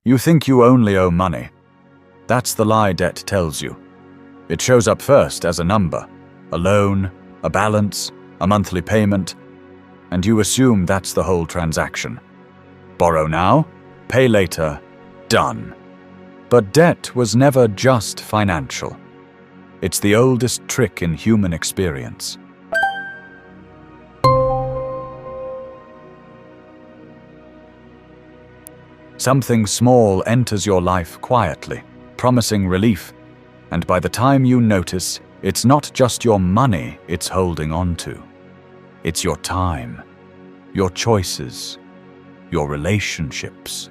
You think you only owe money. That's the lie debt tells you. It shows up first as a number, a loan, a balance, a monthly payment, and you assume that's the whole transaction. Borrow now, pay later, done. But debt was never just financial. It's the oldest trick in human experience. Something small enters your life quietly, promising relief, and by the time you notice, it's not just your money it's holding on to. It's your time, your choices, your relationships,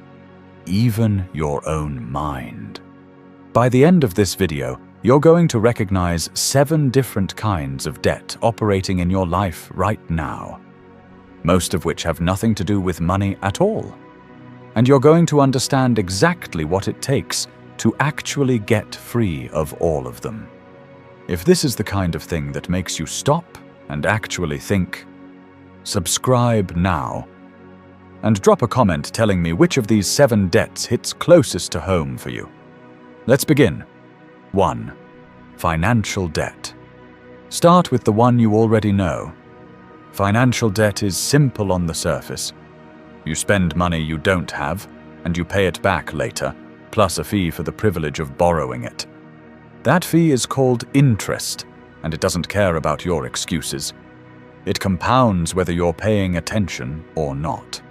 even your own mind. By the end of this video, you're going to recognize 7 different kinds of debt operating in your life right now, most of which have nothing to do with money at all. And you're going to understand exactly what it takes to actually get free of all of them. If this is the kind of thing that makes you stop and actually think, subscribe now, and drop a comment telling me which of these 7 debts hits closest to home for you. Let's begin. 1. Financial debt. Start with the one you already know. Financial debt is simple on the surface. You spend money you don't have, and you pay it back later, plus a fee for the privilege of borrowing it. That fee is called interest, and it doesn't care about your excuses. It compounds whether you're paying attention or not.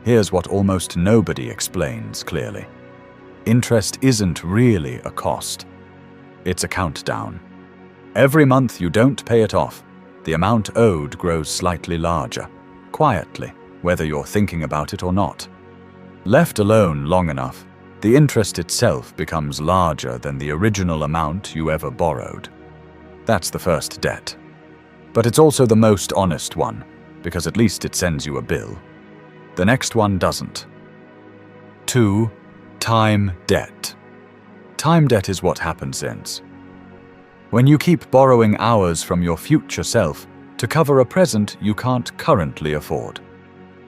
Here's what almost nobody explains clearly. Interest isn't really a cost. It's a countdown. Every month you don't pay it off, the amount owed grows slightly larger, quietly, whether you're thinking about it or not. Left alone long enough, the interest itself becomes larger than the original amount you ever borrowed. That's the first debt. But it's also the most honest one, because at least it sends you a bill. The next one doesn't. 2. Time debt. Time debt is what happens since. When you keep borrowing hours from your future self to cover a present you can't currently afford.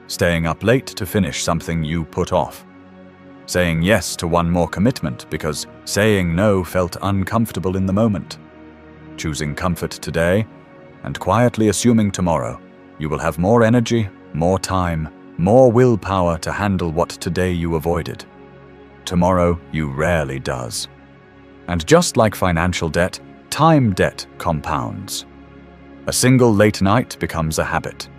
Staying up late to finish something you put off. Saying yes to one more commitment because saying no felt uncomfortable in the moment. Choosing comfort today and quietly assuming tomorrow you will have more energy, more time, more willpower to handle what today you avoided. Tomorrow you rarely does. And just like financial debt, time debt compounds. A single late night becomes a habit.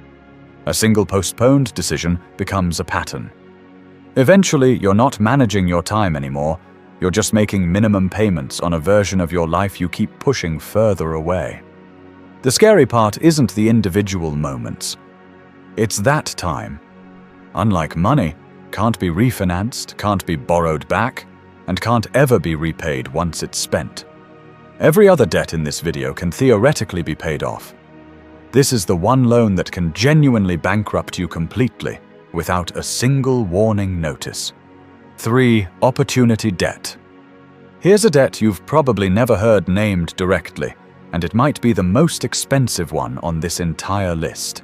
A single postponed decision becomes a pattern. Eventually, you're not managing your time anymore, you're just making minimum payments on a version of your life you keep pushing further away. The scary part isn't the individual moments. It's that time. Unlike money, can't be refinanced, can't be borrowed back, and can't ever be repaid once it's spent. Every other debt in this video can theoretically be paid off. This is the one loan that can genuinely bankrupt you completely, without a single warning notice. 3. Opportunity debt. Here's a debt you've probably never heard named directly, and it might be the most expensive one on this entire list.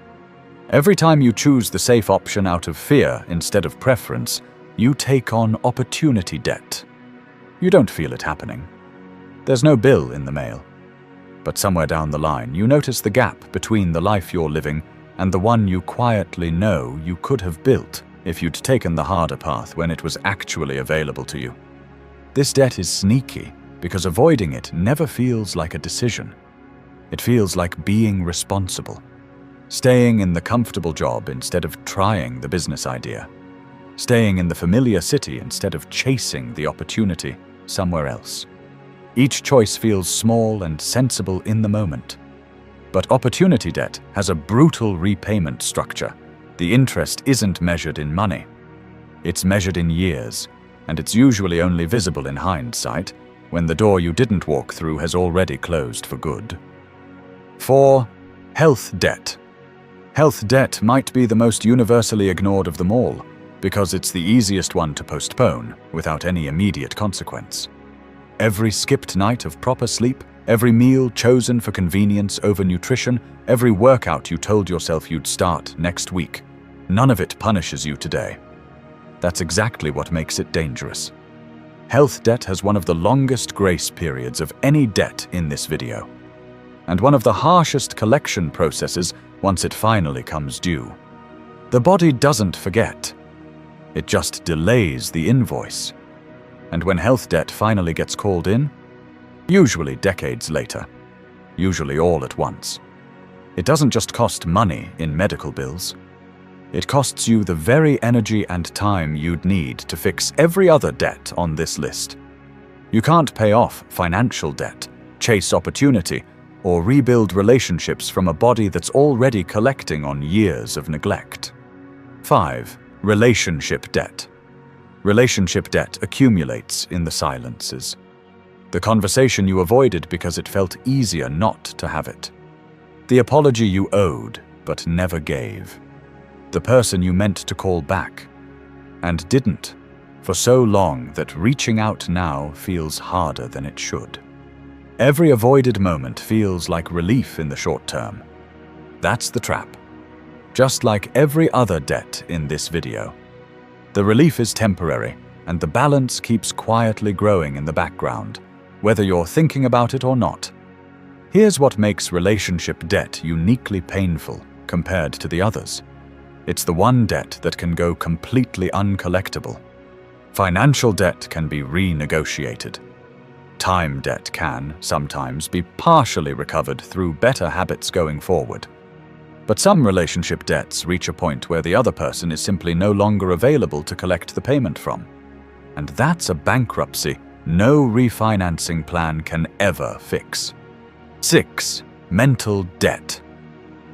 Every time you choose the safe option out of fear instead of preference, you take on opportunity debt. You don't feel it happening. There's no bill in the mail. But somewhere down the line, you notice the gap between the life you're living and the one you quietly know you could have built if you'd taken the harder path when it was actually available to you. This debt is sneaky because avoiding it never feels like a decision. It feels like being responsible. Staying in the comfortable job instead of trying the business idea. Staying in the familiar city instead of chasing the opportunity somewhere else. Each choice feels small and sensible in the moment. But opportunity debt has a brutal repayment structure. The interest isn't measured in money. It's measured in years, and it's usually only visible in hindsight, when the door you didn't walk through has already closed for good. 4. Health debt. Health debt might be the most universally ignored of them all, because it's the easiest one to postpone without any immediate consequence. Every skipped night of proper sleep, every meal chosen for convenience over nutrition, every workout you told yourself you'd start next week, none of it punishes you today. That's exactly what makes it dangerous. Health debt has one of the longest grace periods of any debt in this video, and one of the harshest collection processes once it finally comes due. The body doesn't forget. It just delays the invoice. And when health debt finally gets called in, usually decades later, usually all at once, it doesn't just cost money in medical bills. It costs you the very energy and time you'd need to fix every other debt on this list. You can't pay off financial debt, chase opportunity, or rebuild relationships from a body that's already collecting on years of neglect. 5. Relationship debt. Relationship debt accumulates in the silences. The conversation you avoided because it felt easier not to have it. The apology you owed but never gave. The person you meant to call back and didn't for so long that reaching out now feels harder than it should. Every avoided moment feels like relief in the short term. That's the trap. Just like every other debt in this video. The relief is temporary, and the balance keeps quietly growing in the background, whether you're thinking about it or not. Here's what makes relationship debt uniquely painful compared to the others. It's the one debt that can go completely uncollectible. Financial debt can be renegotiated. Time debt can, sometimes, be partially recovered through better habits going forward. But some relationship debts reach a point where the other person is simply no longer available to collect the payment from. And that's a bankruptcy no refinancing plan can ever fix. 6. Mental debt.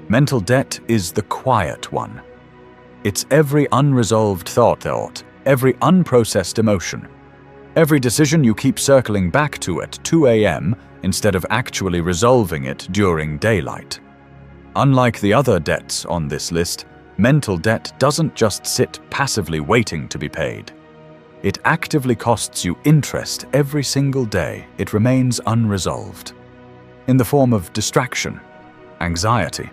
Mental debt is the quiet one. It's every unresolved thought, every unprocessed emotion, every decision you keep circling back to at 2 a.m. instead of actually resolving it during daylight. Unlike the other debts on this list, mental debt doesn't just sit passively waiting to be paid. It actively costs you interest every single day it remains unresolved, in the form of distraction, anxiety,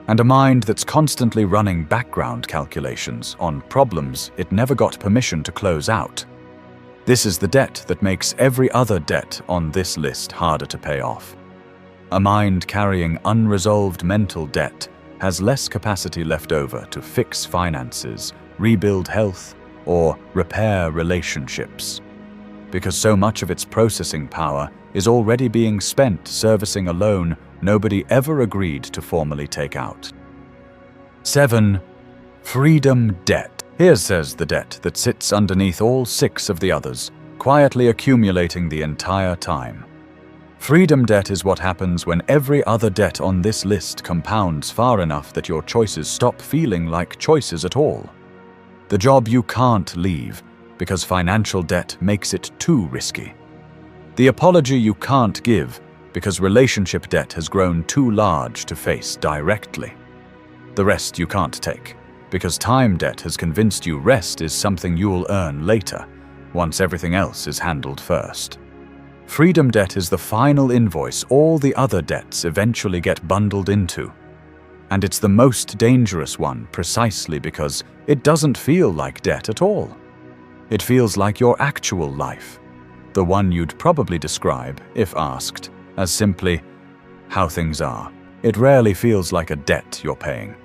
and a mind that's constantly running background calculations on problems it never got permission to close out. This is the debt that makes every other debt on this list harder to pay off. A mind carrying unresolved mental debt has less capacity left over to fix finances, rebuild health, or repair relationships, because so much of its processing power is already being spent servicing a loan nobody ever agreed to formally take out. 7. Freedom debt. Here's the debt that sits underneath all 6 of the others, quietly accumulating the entire time. Freedom debt is what happens when every other debt on this list compounds far enough that your choices stop feeling like choices at all. The job you can't leave because financial debt makes it too risky. The apology you can't give because relationship debt has grown too large to face directly. The rest you can't take because time debt has convinced you rest is something you'll earn later, once everything else is handled first. Freedom debt is the final invoice all the other debts eventually get bundled into. And it's the most dangerous one precisely because it doesn't feel like debt at all. It feels like your actual life, the one you'd probably describe, if asked, as simply how things are. It rarely feels like a debt you're paying.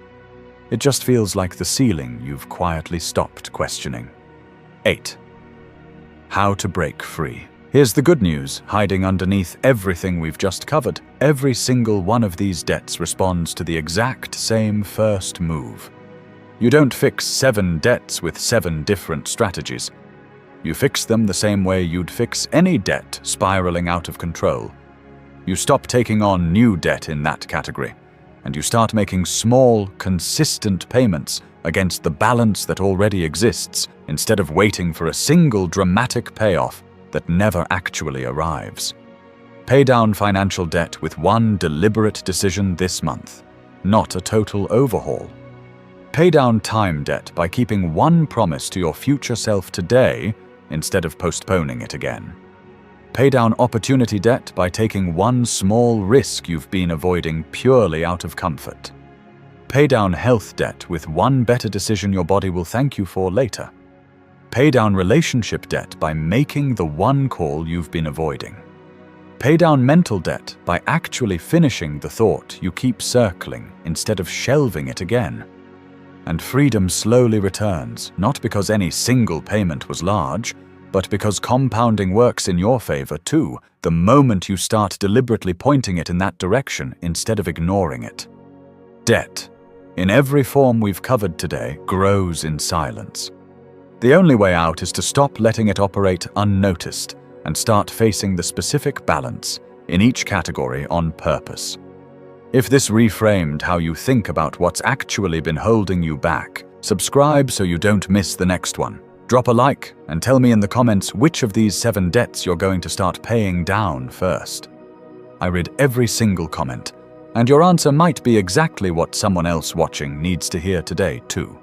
It just feels like the ceiling you've quietly stopped questioning. 8. How to break free. Here's the good news hiding underneath everything we've just covered. Every single one of these debts responds to the exact same first move. You don't fix 7 debts with 7 different strategies. You fix them the same way you'd fix any debt spiraling out of control. You stop taking on new debt in that category, and you start making small, consistent payments against the balance that already exists instead of waiting for a single dramatic payoff that never actually arrives. Pay down financial debt with one deliberate decision this month, not a total overhaul. Pay down time debt by keeping one promise to your future self today instead of postponing it again. Pay down opportunity debt by taking one small risk you've been avoiding purely out of comfort. Pay down health debt with one better decision your body will thank you for later. Pay down relationship debt by making the one call you've been avoiding. Pay down mental debt by actually finishing the thought you keep circling instead of shelving it again. And freedom slowly returns, not because any single payment was large, but because compounding works in your favor too, the moment you start deliberately pointing it in that direction instead of ignoring it. Debt, in every form we've covered today, grows in silence. The only way out is to stop letting it operate unnoticed and start facing the specific balance in each category on purpose. If this reframed how you think about what's actually been holding you back, subscribe so you don't miss the next one. Drop a like and tell me in the comments which of these 7 debts you're going to start paying down first. I read every single comment, and your answer might be exactly what someone else watching needs to hear today too.